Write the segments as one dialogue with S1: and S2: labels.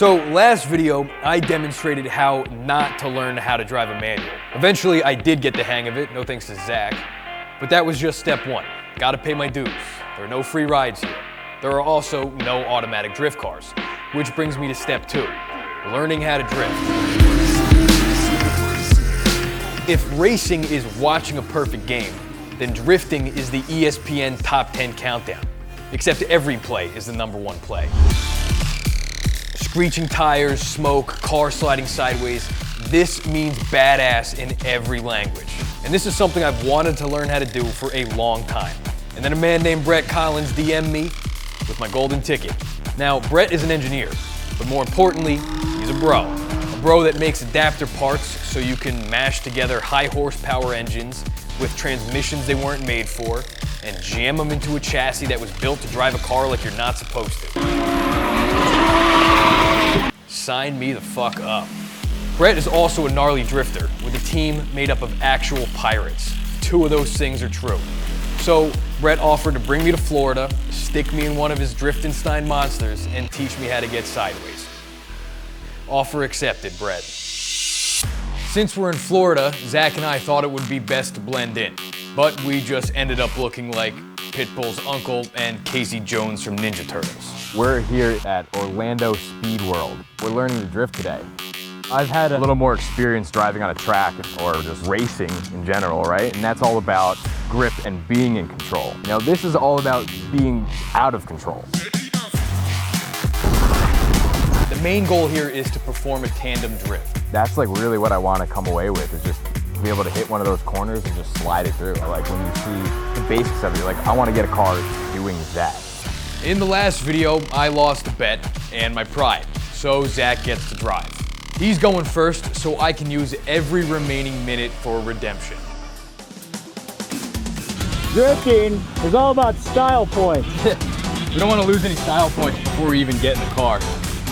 S1: So last video, I demonstrated how not to learn how to drive a manual. Eventually, I did get the hang of it, no thanks to Zach. But that was just step one. Gotta pay my dues. There are no free rides here. There are also no automatic drift cars. Which brings me to step two, learning how to drift. If racing is watching a perfect game, then drifting is the ESPN Top 10 countdown. Except every play is the #1 play. Screeching tires, smoke, car sliding sideways. This means badass in every language. And this is something I've wanted to learn how to do for a long time. And then a man named Brett Collins DM'd me with my golden ticket. Now, Brett is an engineer, but more importantly, he's a bro. A bro that makes adapter parts so you can mash together high horsepower engines with transmissions they weren't made for and jam them into a chassis that was built to drive a car like you're not supposed to. Sign me the fuck up. Brett is also a gnarly drifter with a team made up of actual pirates. 2 of those things are true. So Brett offered to bring me to Florida, stick me in one of his Driftenstein monsters, and teach me how to get sideways. Offer accepted, Brett. Since we're in Florida, Zach and I thought it would be best to blend in, but we just ended up looking like Pitbull's uncle and Casey Jones from Ninja Turtles.
S2: We're here at Orlando Speed World. We're learning to drift today. I've had a little more experience driving on a track or just racing in general, right? And that's all about grip and being in control. Now this is all about being out of control.
S1: The main goal here is to perform a tandem drift.
S2: That's like really what I want to come away with, is just be able to hit one of those corners and just slide it through. Like when you see the basics of it, you're like, I want to get a car doing that.
S1: In the last video, I lost a bet and my pride, so Zach gets to drive. He's going first, so I can use every remaining minute for redemption.
S3: Drifting is all about style points.
S4: We don't want to lose any style points before we even get in the car.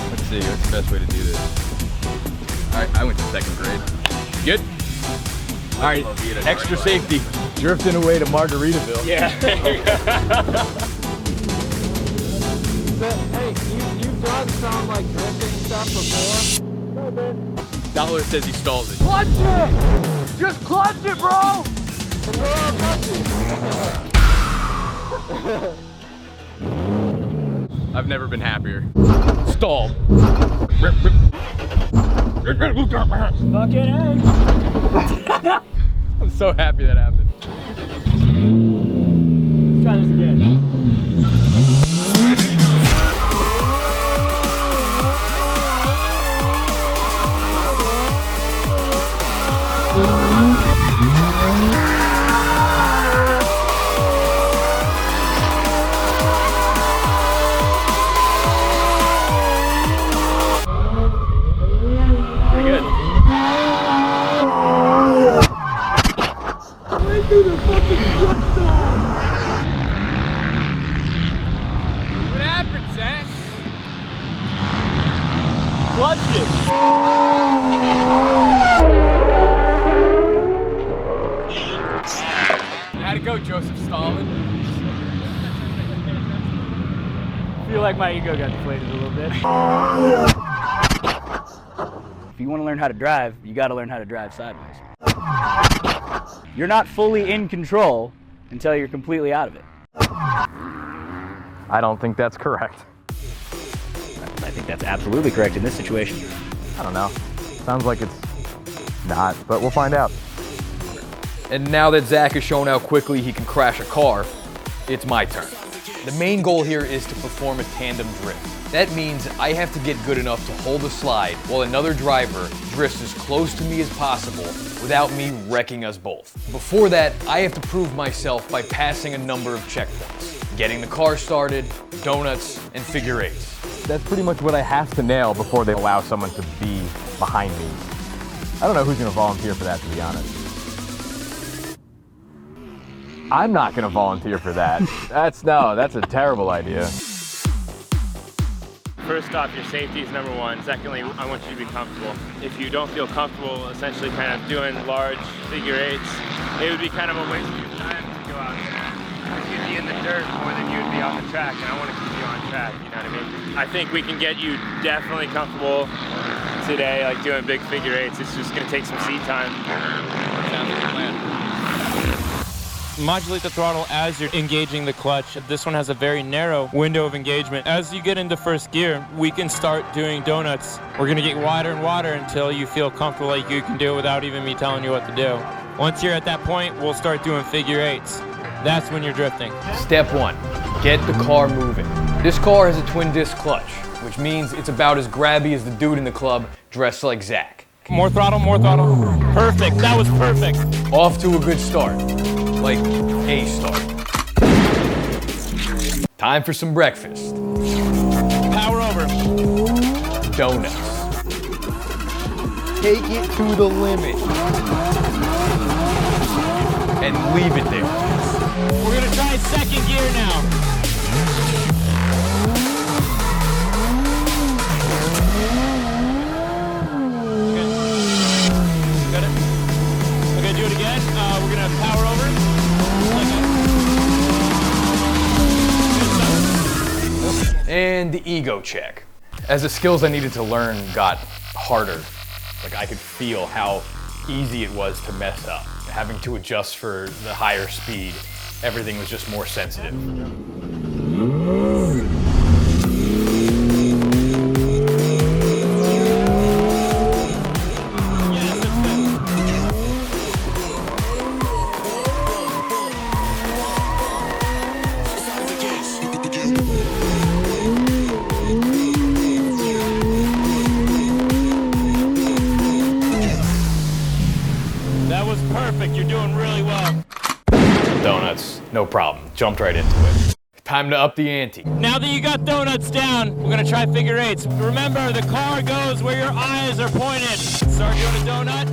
S4: Let's see, what's the best way to do this? All right, I went to 2nd grade. Good? All right, extra safety.
S2: Drifting away to Margaritaville.
S4: Yeah.
S3: Hey, you've done some like drifting stuff before?
S4: Dollar says he stalls it.
S3: Clutch it! Just clutch it, bro!
S4: I've never been happier.
S1: Stalled.
S3: Fucking A!
S4: I'm so happy that happened.
S3: Let's try this again.
S4: Pretty good. What happened, Zach?
S3: Clutch it!
S4: How'd it go, Joseph Stalin?
S3: I feel like my ego got deflated a little bit. If you want to learn how to drive, you got to learn how to drive sideways. You're not fully in control until you're completely out of it.
S2: I don't think that's correct.
S3: I think that's absolutely correct in this situation.
S2: I don't know. Sounds like it's not, but we'll find out.
S1: And now that Zach has shown how quickly he can crash a car, it's my turn. The main goal here is to perform a tandem drift. That means I have to get good enough to hold a slide while another driver drifts as close to me as possible without me wrecking us both. Before that, I have to prove myself by passing a number of checkpoints. Getting the car started, donuts, and figure eights.
S2: That's pretty much what I have to nail before they allow someone to be behind me. I don't know who's gonna volunteer for that, to be honest. I'm not gonna volunteer for that. That's a terrible idea.
S5: First off, your safety is number one. Secondly, I want you to be comfortable. If you don't feel comfortable essentially kind of doing large figure eights, it would be kind of a waste of your time to go out there. Because you'd be in the dirt more than you would be on the track, and I want to keep you on track, you know what I mean? I think we can get you definitely comfortable today, like doing big figure eights. It's just gonna take some seat time.
S4: Sounds like a plan.
S6: Modulate the throttle as you're engaging the clutch. This one has a very narrow window of engagement. As you get into first gear, we can start doing donuts. We're gonna get wider and wider until you feel comfortable like you can do it without even me telling you what to do. Once you're at that point, we'll start doing figure eights. That's when you're drifting.
S1: Step 1, get the car moving. This car has a twin disc clutch, which means it's about as grabby as the dude in the club dressed like Zach.
S6: More throttle, more throttle. Perfect, that was perfect.
S1: Off to a good start, like a start. Time for some breakfast.
S6: Power over.
S1: Donuts. Take it to the limit. And leave it there.
S6: We're gonna try second gear now. Got it? We're gonna do it again. We're gonna power over.
S1: And the ego check. As the skills I needed to learn got harder, like I could feel how easy it was to mess up. Having to adjust for the higher speed, everything was just more sensitive.
S6: You're doing really well.
S1: Donuts, no problem. Jumped right into it. Time to up the ante.
S6: Now that you got donuts down, we're gonna try figure eights. Remember, the car goes where your eyes are pointed. Start doing a donut,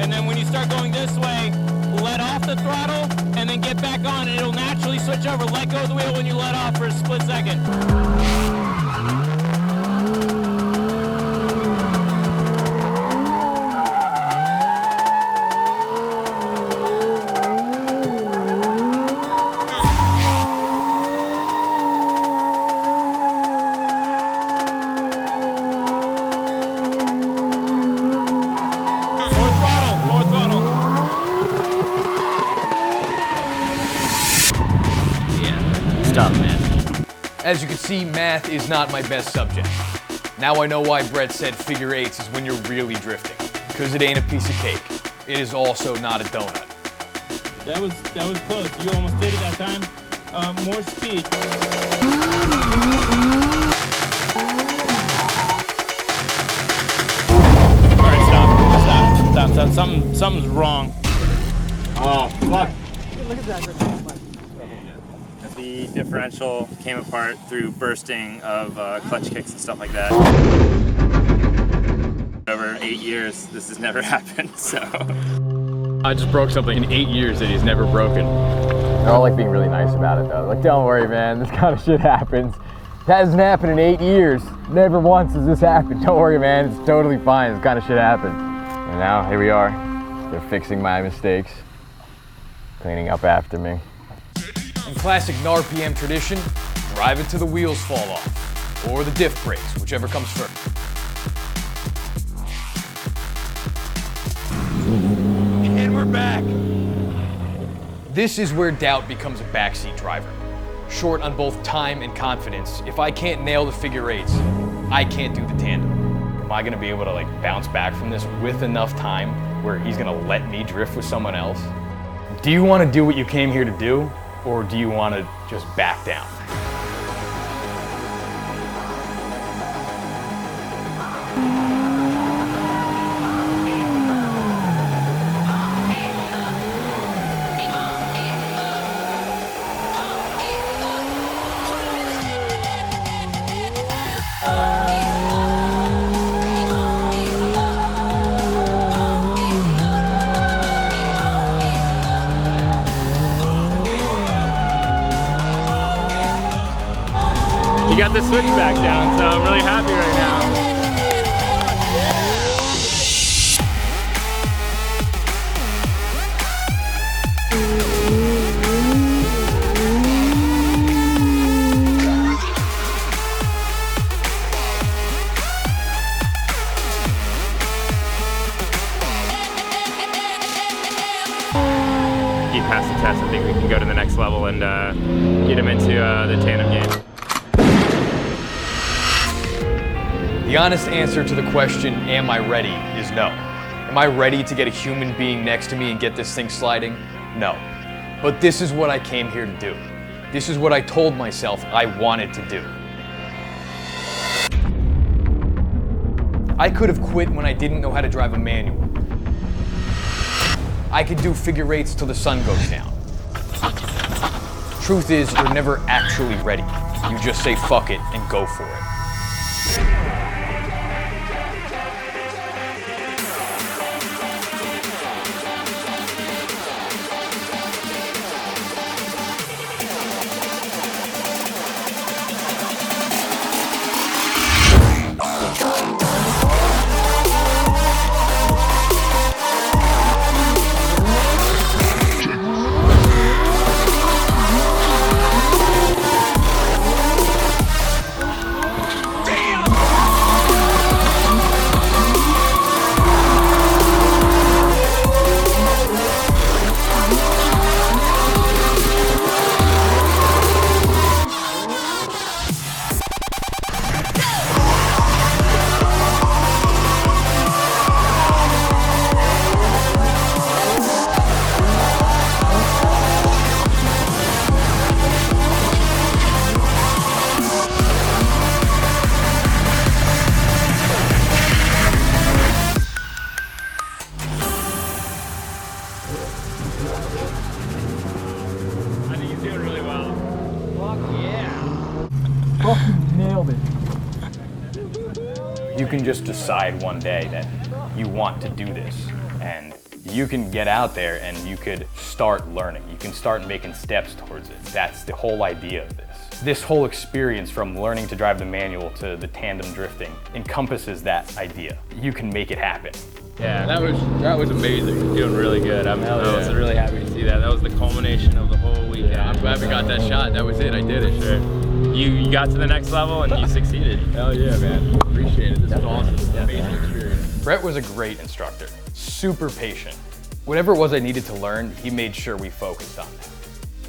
S6: and then when you start going this way, let off the throttle, and then get back on, and it'll naturally switch over. Let go of the wheel when you let off for a split second.
S1: As you can see, math is not my best subject. Now I know why Brett said figure eights is when you're really drifting, because it ain't a piece of cake. It is also not a donut.
S6: That was close. You almost did it that time. More speed. All right, stop. Something's wrong.
S4: Oh, fuck.
S6: Look at that.
S5: The differential came apart through bursting of clutch kicks and stuff like that. Over 8 years, this has never happened, so.
S4: I just broke something in 8 years that he's never broken.
S2: They're all like being really nice about it though. Like, don't worry, man, this kind of shit happens. It hasn't happened in 8 years. Never once has this happened. Don't worry, man, it's totally fine. This kind of shit happened. And now, here we are. They're fixing my mistakes, cleaning up after me.
S1: In classic Gnarpm tradition, drive it till the wheels fall off, or the diff brakes, whichever comes first. And we're back! This is where doubt becomes a backseat driver. Short on both time and confidence, if I can't nail the figure eights, I can't do the tandem. Am I gonna be able to like bounce back from this with enough time where he's gonna let me drift with someone else? Do you wanna do what you came here to do? Or do you want to just back down?
S5: You got the switch back down, so I'm really happy right now. pass the test, I think we can go to the next level and get him into the tandem game.
S1: The honest answer to the question, am I ready, is no. Am I ready to get a human being next to me and get this thing sliding? No. But this is what I came here to do. This is what I told myself I wanted to do. I could have quit when I didn't know how to drive a manual. I could do figure eights till the sun goes down. Truth is, you're never actually ready. You just say fuck it and go for it. You can just decide one day that you want to do this, and you can get out there and you could start learning. You can start making steps towards it. That's the whole idea of this. This whole experience from learning to drive the manual to the tandem drifting encompasses that idea. You can make it happen.
S4: Yeah, that was amazing. Doing really good. I was really happy to see that. That was the culmination of the whole weekend. Yeah, I'm glad we got that shot. That was it. I did it.
S5: Sure. You got to the next level and you succeeded.
S4: Hell yeah, man. Appreciate it. This was awesome. Amazing experience.
S1: Brett was a great instructor, super patient. Whatever it was I needed to learn, he made sure we focused on that.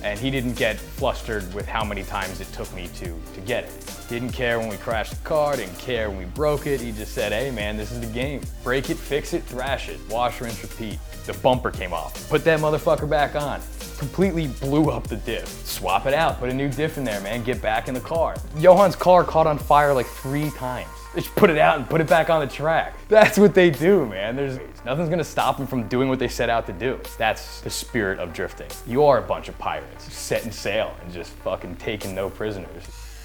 S1: And he didn't get flustered with how many times it took me to get it. He didn't care when we crashed the car, didn't care when we broke it. He just said, hey man, this is the game. Break it, fix it, thrash it, wash, rinse, repeat. The bumper came off. Put that motherfucker back on. Completely blew up the diff. Swap it out, put a new diff in there, man, get back in the car. Johan's car caught on fire like 3 times. They just put it out and put it back on the track. That's what they do, man. Nothing's gonna stop them from doing what they set out to do. That's the spirit of drifting. You are a bunch of pirates, setting sail and just fucking taking no prisoners.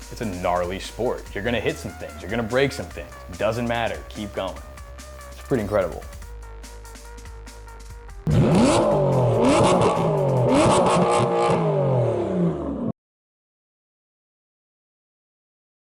S1: It's a gnarly sport. You're gonna hit some things, you're gonna break some things. Doesn't matter, keep going. It's pretty incredible.